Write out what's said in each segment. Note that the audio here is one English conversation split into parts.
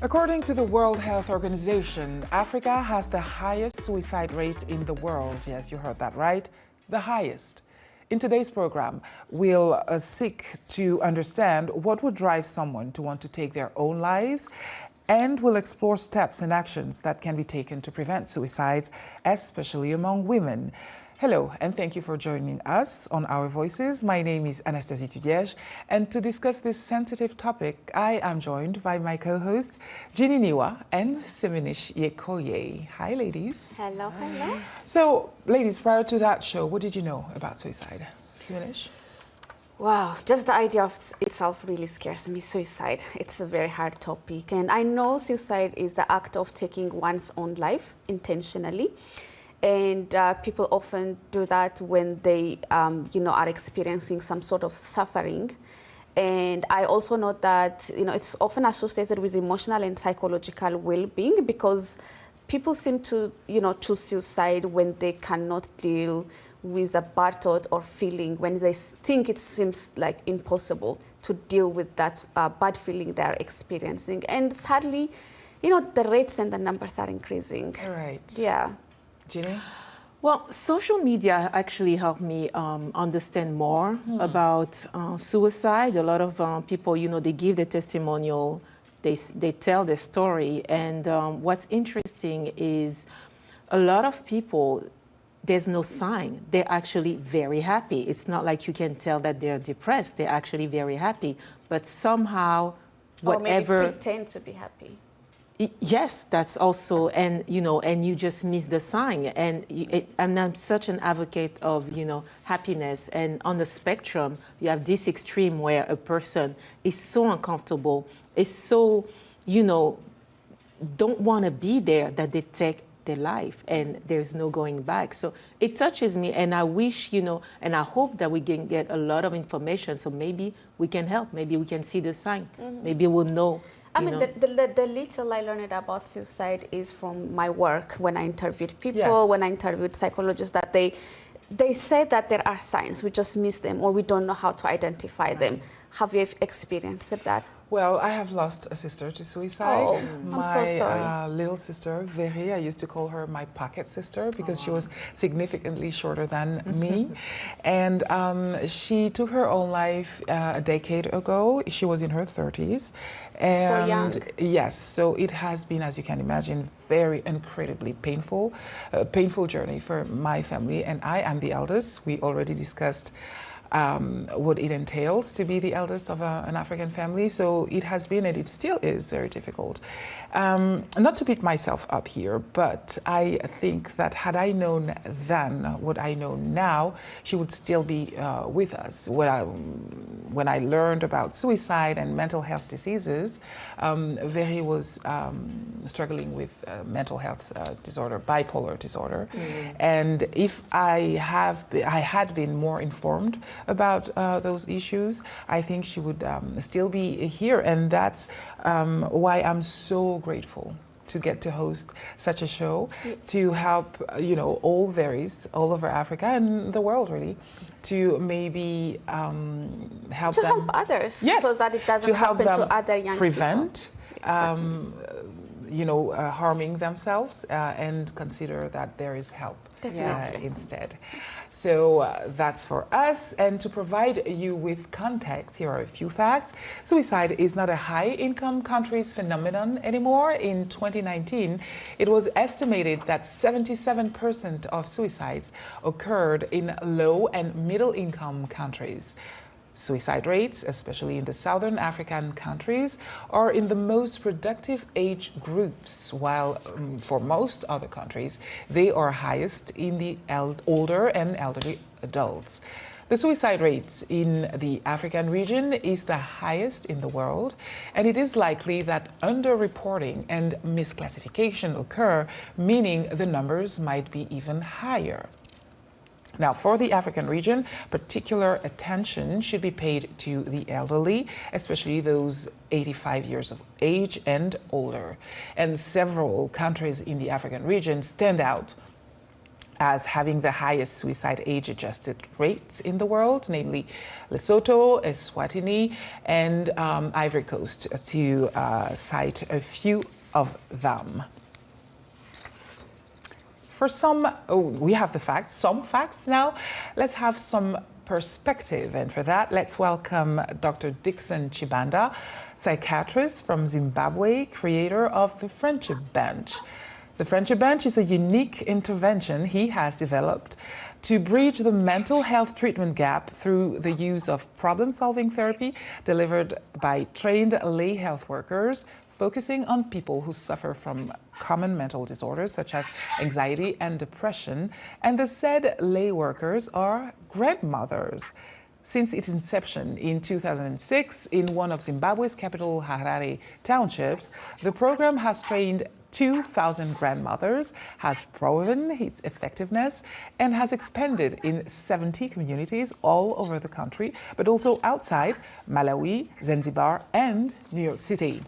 According to the World Health Organization, Africa has the highest suicide rate in the world. Yes, you heard that right, the highest. In today's program, we'll seek to understand what would drive someone to want to take their own lives, and we'll explore steps and actions that can be taken to prevent suicides, especially among women. Hello, and thank you for joining us on Our Voices. My name is Anastasie Tudiej, and to discuss this sensitive topic, I am joined by my co-hosts, Ginny Niwa and Seminish Yekoye. Hi, ladies. Hello, hello. So, ladies, prior to that show, what did you know about suicide? Seminish? Wow, just the idea of itself really scares me, suicide. It's a very hard topic. And I know suicide is the act of taking one's own life intentionally. And people often do that when they, are experiencing some sort of suffering. And I also know that, it's often associated with emotional and psychological well-being, because people seem to, choose suicide when they cannot deal with a bad thought or feeling, when they think it seems like impossible to deal with that bad feeling they're experiencing. And sadly, the rates and the numbers are increasing. All right. Yeah. Ginny? Well, social media actually helped me understand more about suicide. A lot of people, they give their testimonial, they tell their story. And what's interesting is a lot of people, there's no sign. They're actually very happy. It's not like you can tell that they're depressed. They're actually very happy. But somehow, whatever... Or maybe pretend to be happy. Yes, that's also, and you just miss the sign. And I'm such an advocate of, happiness. And on the spectrum, you have this extreme where a person is so uncomfortable, is so, don't want to be there, that they take their life and there's no going back. So it touches me, and I wish, and I hope that we can get a lot of information. So maybe we can help, maybe we can see the sign, maybe we'll know. I mean, the little I learned about suicide is from my work when I interviewed people, yes. when I interviewed psychologists, that they say that there are signs, we just miss them, or we don't know how to identify them. Have you experienced that? Well, I have lost a sister to suicide. Oh, I'm so sorry. My little sister, Veri, I used to call her my pocket sister because she was significantly shorter than me. And she took her own life a decade ago. She was in her 30s. And so young. Yes, so it has been, as you can imagine, very incredibly painful, painful journey for my family. And I am the eldest. We already discussed what it entails to be the eldest of an African family. So it has been, and it still is, very difficult. Not to beat myself up here, but I think that had I known then what I know now, she would still be with us. When I learned about suicide and mental health diseases, Veri was struggling with mental health disorder, bipolar disorder. And if I had been more informed about those issues, I think she would still be here. And that's why I'm so grateful to get to host such a show, to help, all Veris all over Africa and the world, really, to maybe help them. To help others, yes, so that it doesn't happen to other young prevent, people. harming themselves, and consider that there is help instead. So that's for us. And to provide you with context, here are a few facts. Suicide is not a high-income country's phenomenon anymore. In 2019, it was estimated that 77% of suicides occurred in low and middle-income countries. Suicide rates, especially in the Southern African countries, are in the most productive age groups, while for most other countries, they are highest in the older and elderly adults. The suicide rates in the African region is the highest in the world, and it is likely that underreporting and misclassification occur, meaning the numbers might be even higher. Now, for the African region, particular attention should be paid to the elderly, especially those 85 years of age and older. And several countries in the African region stand out as having the highest suicide age-adjusted rates in the world, namely Lesotho, Eswatini, and Ivory Coast, to cite a few of them. For some, we have the facts, some facts now. Let's have some perspective, and for that, let's welcome Dr. Dixon Chibanda, psychiatrist from Zimbabwe, creator of the Friendship Bench. The Friendship Bench is a unique intervention he has developed to bridge the mental health treatment gap through the use of problem-solving therapy delivered by trained lay health workers, focusing on people who suffer from common mental disorders such as anxiety and depression, and the said lay workers are grandmothers. Since its inception in 2006 in one of Zimbabwe's capital Harare townships, the program has trained 2,000 grandmothers, has proven its effectiveness, and has expanded in 70 communities all over the country, but also outside Malawi, Zanzibar, and New York City.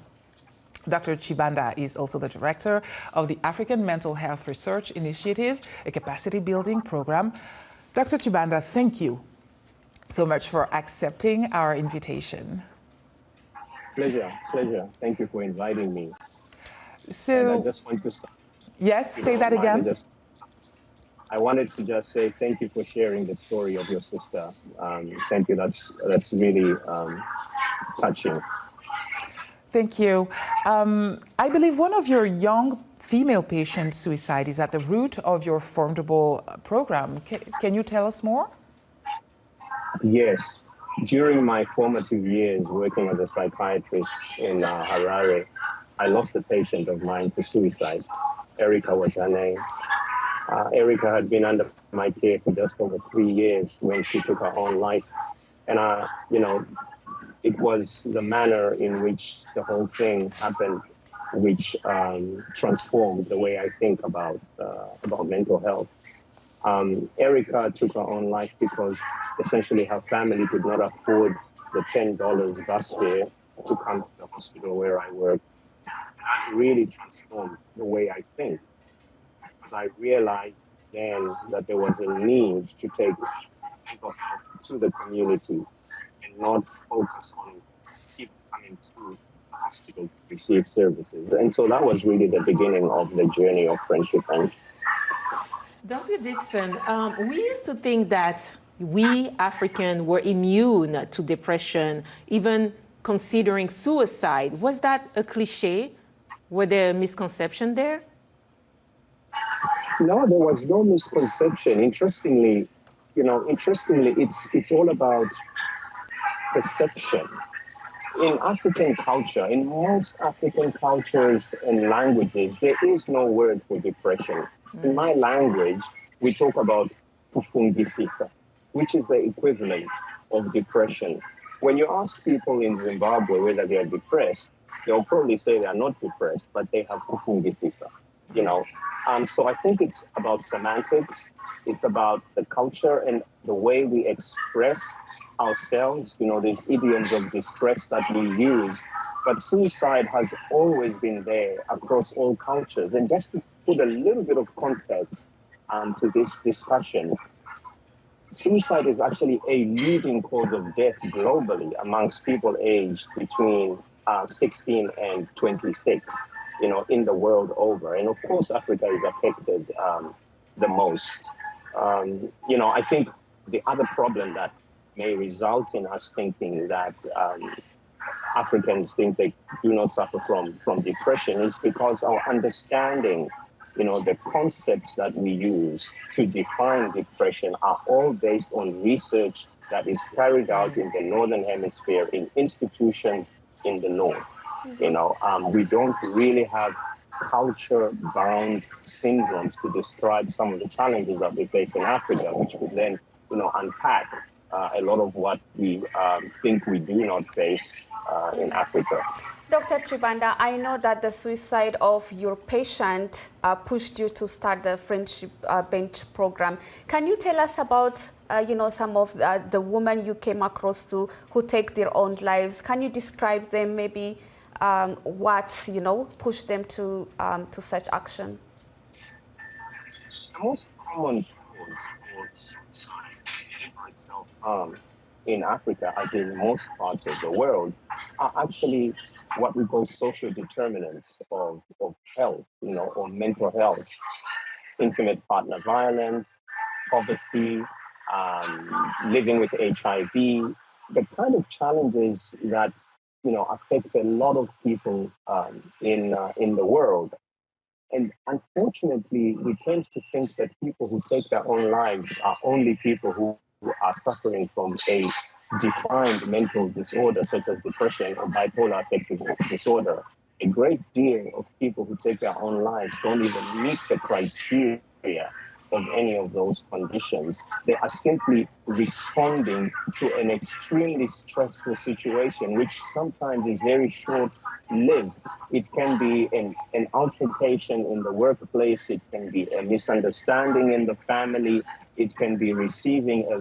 Dr. Chibanda is also the director of the African Mental Health Research Initiative, a capacity-building program. Dr. Chibanda, thank you so much for accepting our invitation. Pleasure. Thank you for inviting me. So, and I just want to start. Yes, say that again. I wanted to just say thank you for sharing the story of your sister. Thank you. That's really touching. Thank you. I believe one of your young female patients' suicide is at the root of your formidable program. Can you tell us more? Yes. During my formative years working as a psychiatrist in Harare, I lost a patient of mine to suicide. Erica was her name. Erica had been under my care for just over 3 years when she took her own life. And, it was the manner in which the whole thing happened which transformed the way I think about mental health. Erica took her own life because essentially her family could not afford the $10 bus fare to come to the hospital where I work. That really transformed the way I think, because I realized then that there was a need to take mental health to the community and not focus on people coming to the hospital to receive services. And so that was really the beginning of the journey of Friendship Bench. Dr. Dixon, we used to think that we Africans were immune to depression, even considering suicide. Was that a cliche? Were there a misconception there? No, there was no misconception. Interestingly, it's all about perception. In African culture, in most African cultures and languages, there is no word for depression. In my language, we talk about kufungisisa, which is the equivalent of depression. When you ask people in Zimbabwe whether they are depressed, they'll probably say they are not depressed, but they have kufungisisa, So I think it's about semantics. It's about the culture and the way we express ourselves. There's idioms of distress that we use, but suicide has always been there across all cultures. And just to put a little bit of context to this discussion, suicide is actually a leading cause of death globally amongst people aged between 16 and 26, in the world over. And of course, Africa is affected the most. I think the other problem that may result in us thinking that Africans think they do not suffer from depression is because our understanding, the concepts that we use to define depression are all based on research that is carried out in the Northern Hemisphere in institutions in the North. We don't really have culture-bound syndromes to describe some of the challenges that we face in Africa, which would then, unpack a lot of what we think we do not face in Africa. Dr. Chibanda, I know that the suicide of your patient pushed you to start the Friendship Bench program. Can you tell us about, some of the women you came across who take their own lives? Can you describe them, maybe what, pushed them to such action? The most common cause for suicide and deliberate self-harm in Africa, as in most parts of the world, are actually what we call social determinants of health, or mental health. Intimate partner violence, poverty, living with HIV, the kind of challenges that affect a lot of people in the world. And unfortunately, we tend to think that people who take their own lives are only people who are suffering from a defined mental disorder, such as depression or bipolar affective disorder. A great deal of people who take their own lives don't even meet the criteria of any of those conditions. They are simply responding to an extremely stressful situation, which sometimes is very short-lived. It can be an altercation in the workplace. It can be a misunderstanding in the family. It can be receiving a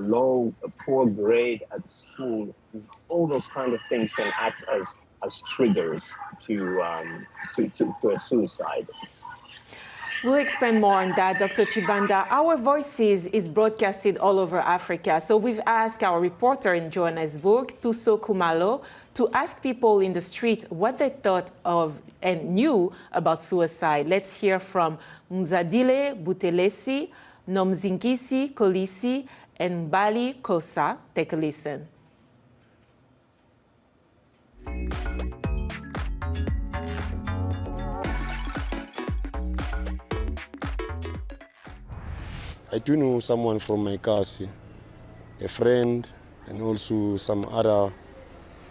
poor grade at school. All those kind of things can act as triggers to a suicide. We'll expand more on that, Dr. Chibanda. Our Voices is broadcasted all over Africa. So we've asked our reporter in Johannesburg, Tuso Kumalo, to ask people in the street what they thought of and knew about suicide. Let's hear from Mzadile Butelesi, Nomzingisi Kolisi, and Bali Kosa. Take a listen. I do know someone from my class, a friend, and also some other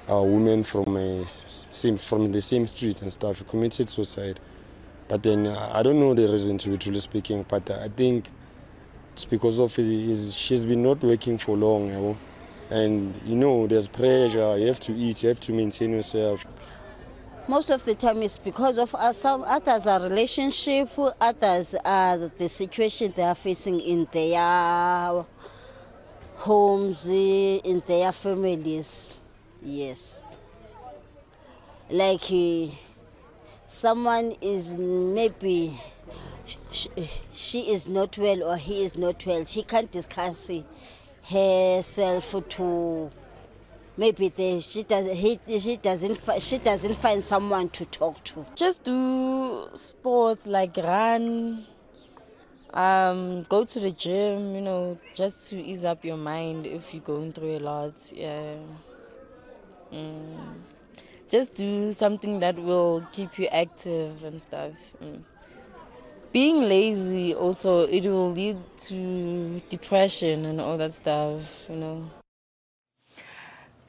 women from the same street and stuff committed suicide. But then I don't know the reason, to be truly speaking, but I think it's because of she's been not working for long, and there's pressure, you have to eat, you have to maintain yourself. Most of the time it's because of some others are relationship, others are the situation they are facing in their homes, in their families. Yes. Like someone is maybe she is not well or he is not well. She can't discuss herself to. Maybe she doesn't find someone to talk to. Just do sports like run, go to the gym, just to ease up your mind if you're going through a lot. Yeah. Just do something that will keep you active and stuff. Being lazy also, it will lead to depression and all that stuff,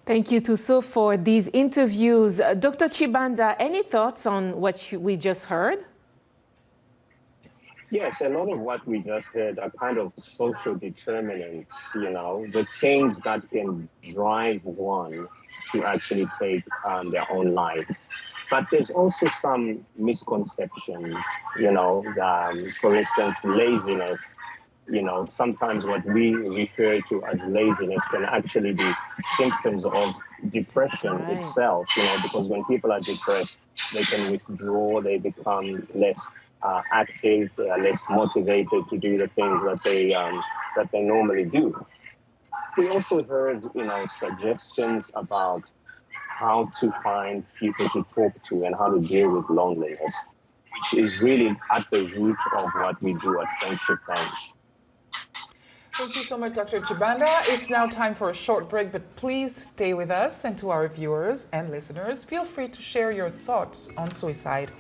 Thank you, Tuso, for these interviews. Dr. Chibanda, any thoughts on what we just heard? Yes, a lot of what we just heard are kind of social determinants, the things that can drive one to actually take their own life. But there's also some misconceptions, for instance, laziness. Sometimes what we refer to as laziness can actually be symptoms of depression itself, because when people are depressed, they can withdraw, they become less active, they are less motivated to do the things that they normally do. We also heard, suggestions about how to find people to talk to and how to deal with loneliness, which is really at the root of what we do at Friendship Bench. Thank you so much, Dr. Chibanda. It's now time for a short break, but please stay with us. And to our viewers and listeners, feel free to share your thoughts on suicide.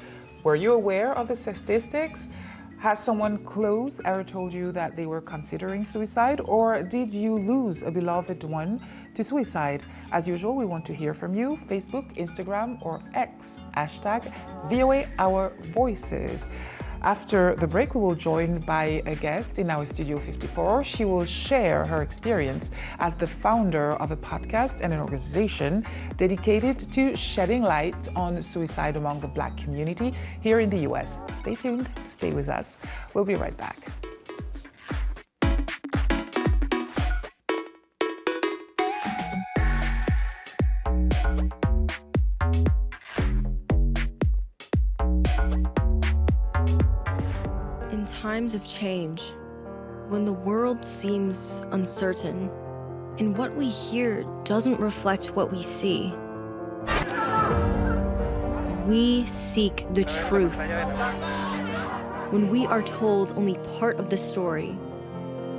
Were you aware of the statistics? Has someone close ever told you that they were considering suicide? Or did you lose a beloved one to suicide? As usual, we want to hear from you. Facebook, Instagram, or X, #VOA Our Voices. After the break, we will join by a guest in our Studio 54. She will share her experience as the founder of a podcast and an organization dedicated to shedding light on suicide among the Black community here in the US. Stay tuned, stay with us. We'll be right back. In times of change, when the world seems uncertain and what we hear doesn't reflect what we see. We seek the truth. When we are told only part of the story,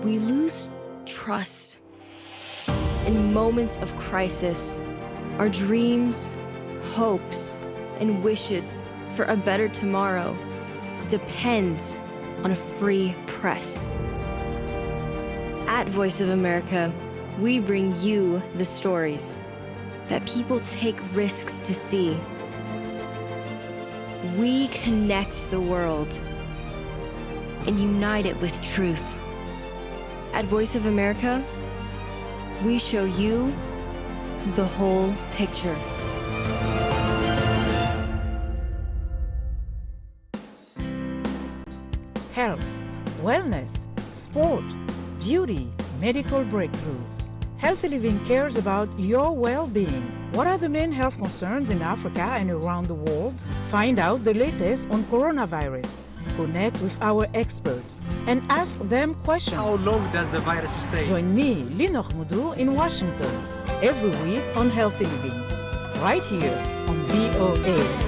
we lose trust. In moments of crisis, our dreams, hopes, and wishes for a better tomorrow depends on a free press. At Voice of America, we bring you the stories that people take risks to see. We connect the world and unite it with truth. At Voice of America, we show you the whole picture. Health, wellness, sport, beauty, medical breakthroughs. Healthy Living cares about your well-being. What are the main health concerns in Africa and around the world? Find out the latest on coronavirus. Connect with our experts and ask them questions. How long does the virus stay? Join me, Linor Moudou, in Washington, every week on Healthy Living, right here on VOA.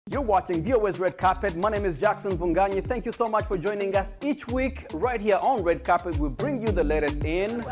You're watching VOA's Red Carpet. My name is Jackson Vunganyi. Thank you so much for joining us each week right here on Red Carpet. We bring you the latest in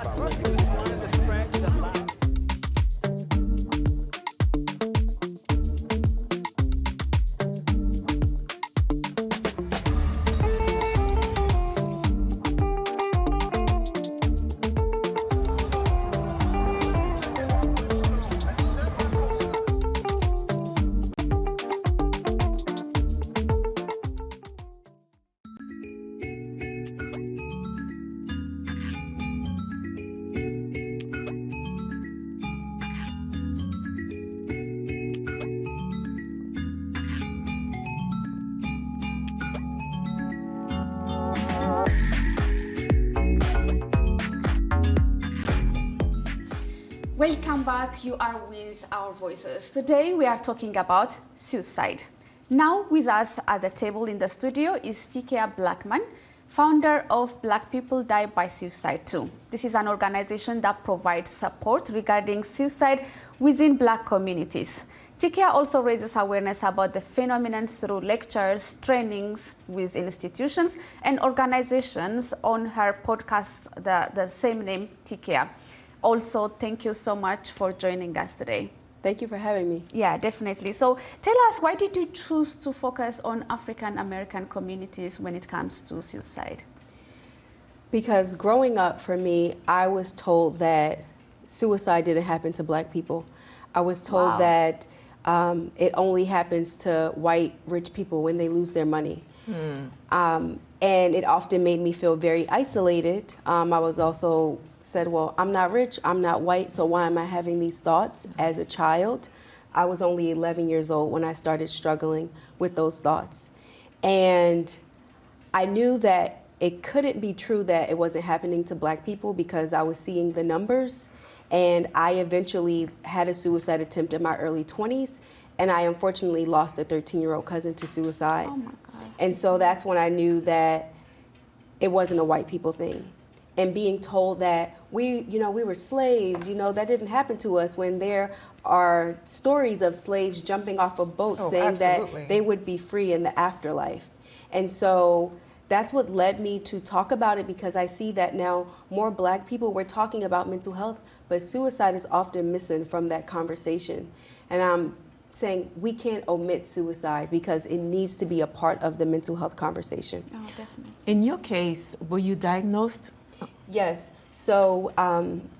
Welcome back, you are with Our Voices. Today we are talking about suicide. Now with us at the table in the studio is T-Kea Blackman, founder of Black People Die by Suicide Too. This is an organization that provides support regarding suicide within Black communities. T-Kea also raises awareness about the phenomenon through lectures, trainings with institutions and organizations on her podcast, the same name, T-Kea. Also, thank you so much for joining us today. Thank you for having me. Yeah, definitely. So tell us, why did you choose to focus on African American communities when it comes to suicide? Because growing up for me, I was told that suicide didn't happen to Black people. I was told that it only happens to white rich people when they lose their money. And it often made me feel very isolated. I was also said, well, I'm not rich, I'm not white, so why am I having these thoughts as a child? I was only 11 years old when I started struggling with those thoughts. And I knew that it couldn't be true that it wasn't happening to Black people because I was seeing the numbers. And I eventually had a suicide attempt in my early 20s, and I unfortunately lost a 13-year-old cousin to suicide. Oh my God. And so that's when I knew that it wasn't a white people thing. And being told that we were slaves, that didn't happen to us, when there are stories of slaves jumping off of boats saying that they would be free in the afterlife. And so that's what led me to talk about it, because I see that now more Black people, we're talking about mental health, but suicide is often missing from that conversation. And I'm saying we can't omit suicide because it needs to be a part of the mental health conversation. Oh, definitely. In your case, were you diagnosed? Yes. So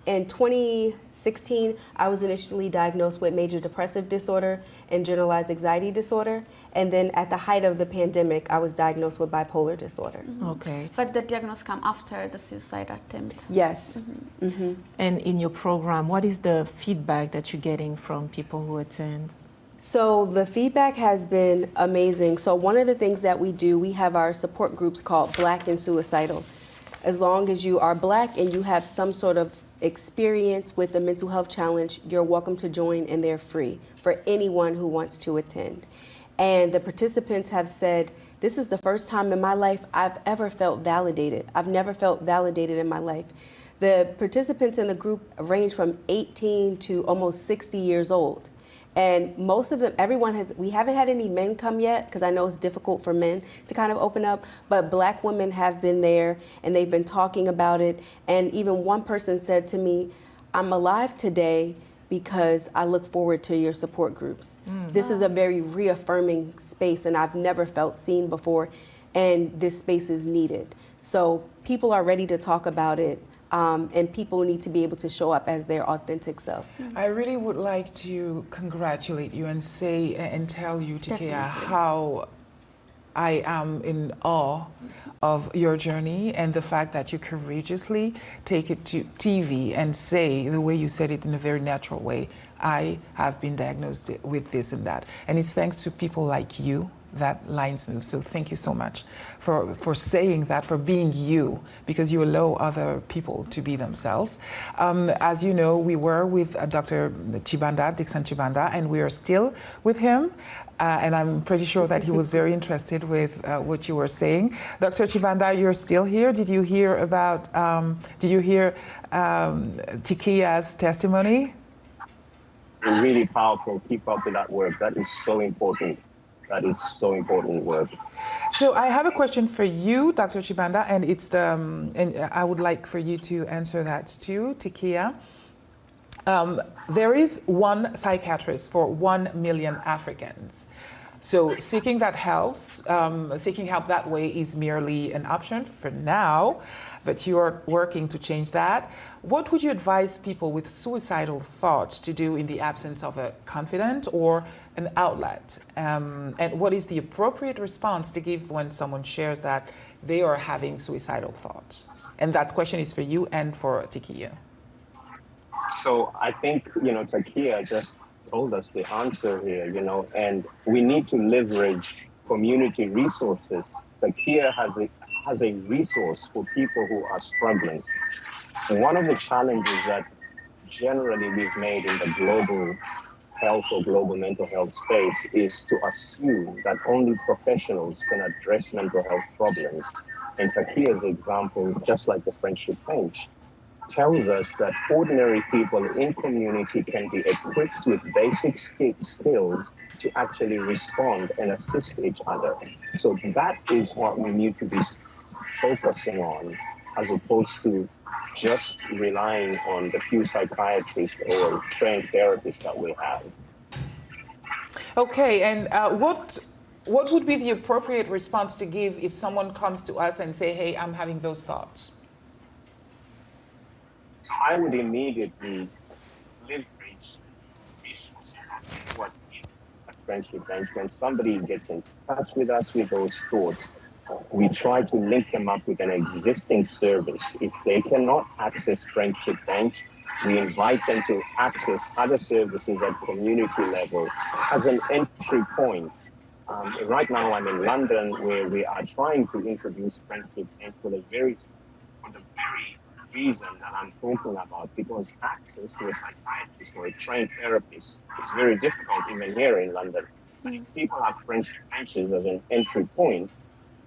in 2016, I was initially diagnosed with major depressive disorder and generalized anxiety disorder. And then at the height of the pandemic, I was diagnosed with bipolar disorder. Okay. But the diagnosis came after the suicide attempt? Yes. And in your program, what is the feedback that you're getting from people who attend? So the feedback has been amazing. So one of the things that we do, we have our support groups called Black and Suicidal. As long as you are Black and you have some sort of experience with a mental health challenge, you're welcome to join, and they're free for anyone who wants to attend. And the participants have said This is the first time in my life I've ever felt validated. I've never felt validated in my life. The participants in the group range from 18 to almost 60 years old. And most of them, we haven't had any men come yet, because I know it's difficult for men to kind of open up, but Black women have been there and they've been talking about it. And even one person said to me, I'm alive today because I look forward to your support groups. This is a very reaffirming space, and I've never felt seen before, and this space is needed. So people are ready to talk about it. And people need to be able to show up as their authentic selves. I really would like to congratulate you and say and tell you, T-Kea, how I am in awe of your journey and the fact that you courageously take it to TV and say, the way you said it in a very natural way, I have been diagnosed with this and that. And it's thanks to people like you that lines move. So thank you so much for saying that, for being you, because you allow other people to be themselves. As you know, we were with Dr. Chibanda, Dixon Chibanda, and we are still with him. And I'm pretty sure that he was very interested with what you were saying. Dr. Chibanda, you're still here. Did you hear about, T-Kea's testimony? Really powerful. Keep up with that work. That is so important. That is so important work. So I have a question for you, Dr. Chibanda, and it's and I would like for you to answer that too, T-Kea. There is one psychiatrist for 1 million Africans. So seeking that helps, seeking help that way is merely an option for now, but you are working to change that. What would you advise people with suicidal thoughts to do in the absence of a confidant or an outlet? And what is the appropriate response to give when someone shares that they are having suicidal thoughts? And that question is for you and for T-Kea. So I think, T-Kea just told us the answer here, and we need to leverage community resources. T-Kea has a resource for people who are struggling. One of the challenges that generally we've made in the global health or global mental health space is to assume that only professionals can address mental health problems. And T-Kea's example, just like the friendship bench, tells us that ordinary people in community can be equipped with basic skills to actually respond and assist each other. So that is what we need to be focusing on, as opposed to just relying on the few psychiatrists or trained therapists that we have. Okay, and what would be the appropriate response to give if someone comes to us and say, hey, I'm having those thoughts? So I would immediately leverage resources what a friendship bench. When somebody gets in touch with us with those thoughts, we try to link them up with an existing service. If they cannot access friendship bench, we invite them to access other services at community level as an entry point. Right now I'm in London, where we are trying to introduce friendship bench for the very reason that I'm talking about, because access to a psychiatrist or a trained therapist is very difficult even here in London. But if people have friendship benches as an entry point,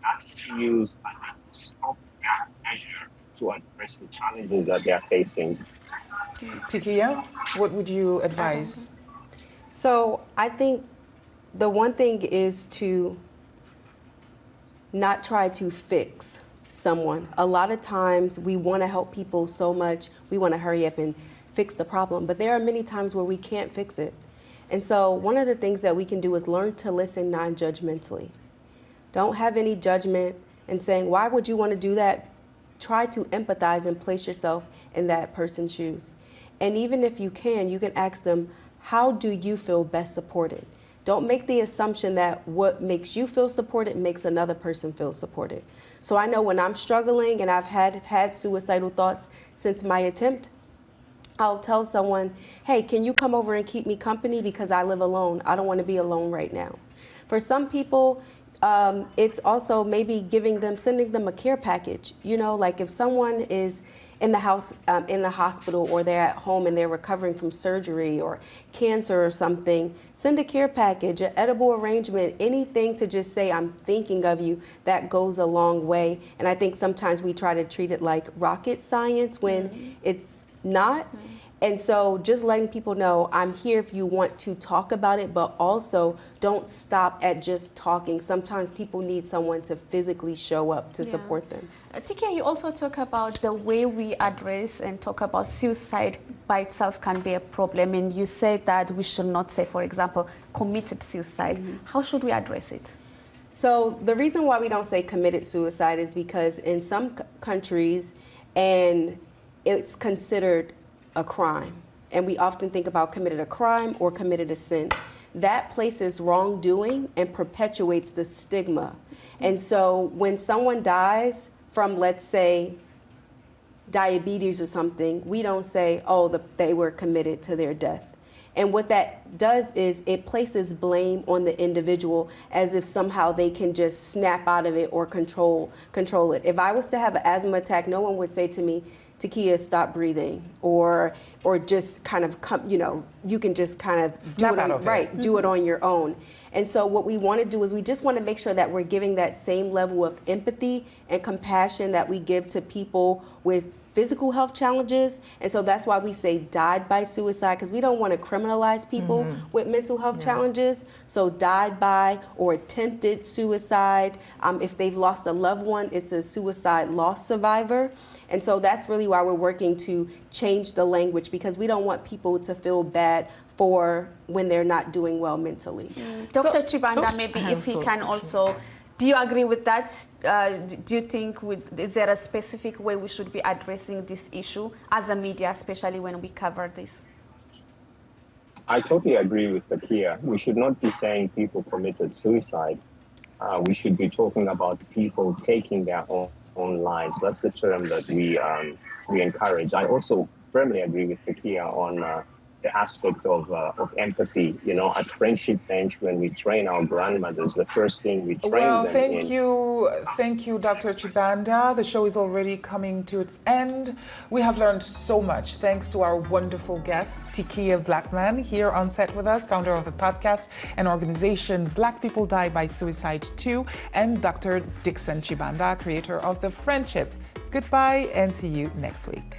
that can be used as a stopgap measure to address the challenges that they are facing. T-Kea, what would you advise? So I think the one thing is to not try to fix someone. A lot of times we want to help people so much, we want to hurry up and fix the problem, but there are many times where we can't fix it. And so one of the things that we can do is learn to listen non-judgmentally. Don't have any judgment and saying, why would you want to do that? Try to empathize and place yourself in that person's shoes. And even if you can ask them, how do you feel best supported? Don't make the assumption that what makes you feel supported makes another person feel supported. So I know when I'm struggling and I've had suicidal thoughts since my attempt, I'll tell someone, hey, can you come over and keep me company because I live alone? I don't want to be alone right now. For some people, it's also maybe sending them a care package. Like if someone is in the house, in the hospital, or they're at home and they're recovering from surgery or cancer or something, send a care package, an edible arrangement, anything to just say, I'm thinking of you. That goes a long way. And I think sometimes we try to treat it like rocket science when it's not. And so just letting people know, I'm here if you want to talk about it, but also don't stop at just talking. Sometimes people need someone to physically show up to support them. T-Kea, you also talk about the way we address and talk about suicide by itself can be a problem. And you said that we should not say, for example, committed suicide. How should we address it? So the reason why we don't say committed suicide is because in some countries, and it's considered a crime. And we often think about committed a crime or committed a sin. That places wrongdoing and perpetuates the stigma. And so when someone dies from, let's say, diabetes or something, we don't say, oh, they were committed to their death. And what that does is it places blame on the individual as if somehow they can just snap out of it or control it. If I was to have an asthma attack, no one would say to me, T-Kea, stop breathing, or just kind of come, you can just kind of snap out of it. Do it on your own. And so what we want to do is we just want to make sure that we're giving that same level of empathy and compassion that we give to people with physical health challenges. And so that's why we say died by suicide, because we don't want to criminalize people with mental health challenges. So died by or attempted suicide. If they've lost a loved one, it's a suicide loss survivor. And so that's really why we're working to change the language, because we don't want people to feel bad for when they're not doing well mentally. Dr. Chibanda, maybe if he can also, do you agree with that? Do you think, is there a specific way we should be addressing this issue as a media, especially when we cover this? I totally agree with T-Kea. We should not be saying people committed suicide. We should be talking about people taking their own lives. That's the term that we encourage. I also firmly agree with T-Kea on the aspect of empathy. At friendship bench, when we train our grandmothers, the first thing we train them thank you, Dr. Chibanda. The show is already coming to its end. We have learned so much thanks to our wonderful guest, T-Kea Blackman, here on set with us, founder of the podcast and organization Black People Die by Suicide 2, and Dr. Dixon Chibanda, creator of The Friendship. Goodbye and see you next week.